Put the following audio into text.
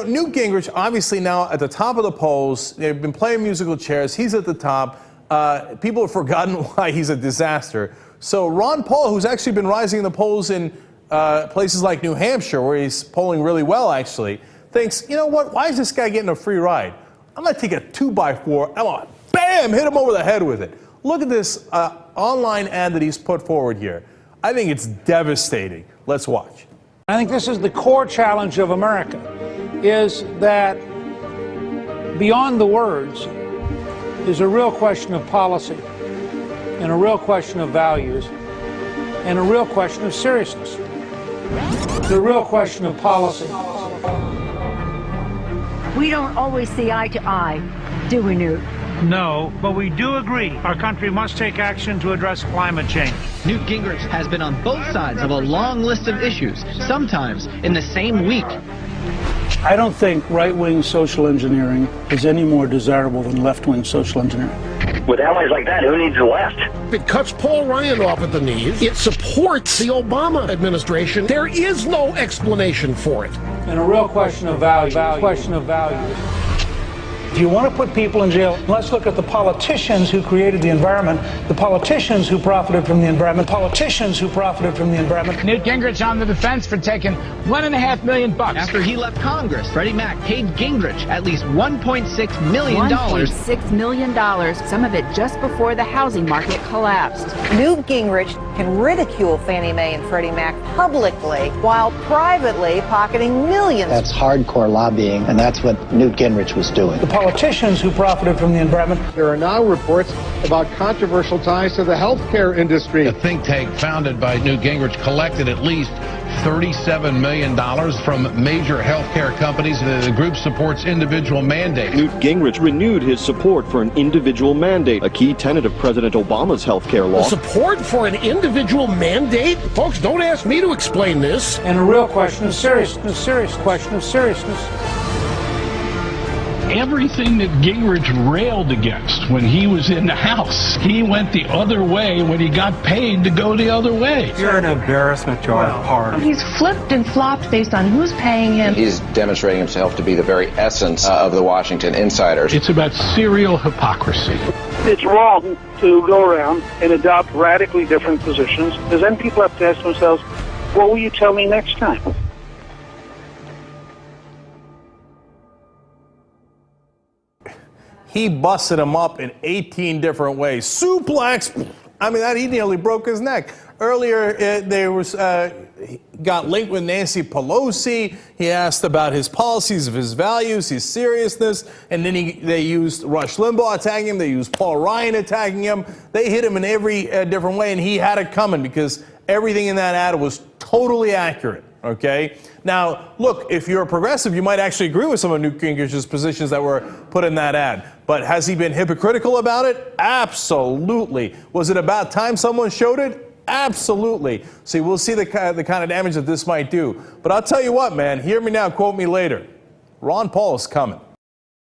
Newt Gingrich, obviously now at the top of the polls. They've been playing musical chairs. He's at the top. People have forgotten why he's a disaster. So Ron Paul, who's actually been rising in the polls in places like New Hampshire, where he's polling really well, actually, thinks, you know what, why is this guy getting a free ride? I'm going to take a 2x4, come on, bam, hit him over the head with it. Look at this online ad that he's put forward here. I think it's devastating. Let's watch. I think this is the core challenge of America, is that beyond the words is a real question of policy and a real question of values and a real question of seriousness. The real question of policy. We don't always see eye to eye, do we, Newt? No, but we do agree our country must take action to address climate change. Newt Gingrich has been on both sides of a long list of issues, sometimes in the same week. I don't think right-wing social engineering is any more desirable than left-wing social engineering. With allies like that, who needs the left? It cuts Paul Ryan off at the knees. It supports the Obama administration. There is no explanation for it. And a real question of value. Question of values. If you want to put people in jail, let's look at the politicians who created the environment, the politicians who profited from the environment, politicians who profited from the environment. Newt Gingrich on the defense for taking $1.5 million. After he left Congress, Freddie Mac paid Gingrich at least $1.6 million. $1.6 million, some of it just before the housing market collapsed. Newt Gingrich can ridicule Fannie Mae and Freddie Mac publicly while privately pocketing millions. That's hardcore lobbying, and that's what Newt Gingrich was doing. The politicians who profited from the environment. There are now reports about controversial ties to the healthcare industry. A think tank founded by Newt Gingrich collected at least $37 million from major healthcare companies. The group supports individual mandates. Newt Gingrich renewed his support for an individual mandate, a key tenet of President Obama's healthcare law. Support for an individual mandate? Folks, don't ask me to explain this. And a real question of seriousness. Question of seriousness. Everything that Gingrich railed against when he was in the House, he went the other way when he got paid to go the other way. You're an embarrassment to our party. He's flipped and flopped based on who's paying him. He's demonstrating himself to be the very essence of the Washington insiders. It's about serial hypocrisy. It's wrong to go around and adopt radically different positions, because then people have to ask themselves, what will you tell me next time? He busted him up in 18 different ways. Suplex. I mean, he nearly broke his neck. Earlier, he got linked with Nancy Pelosi. He asked about his policies, of his values, his seriousness, and then they used Rush Limbaugh attacking him. They used Paul Ryan attacking him. They hit him in every different way, and he had it coming because everything in that ad was totally accurate. Okay? Now, look, if you're a progressive, you might actually agree with some of Newt Gingrich's positions that were put in that ad. But has he been hypocritical about it? Absolutely. Was it about time someone showed it? Absolutely. See, we'll see the kind of damage that this might do. But I'll tell you what, man, hear me now, quote me later. Ron Paul is coming.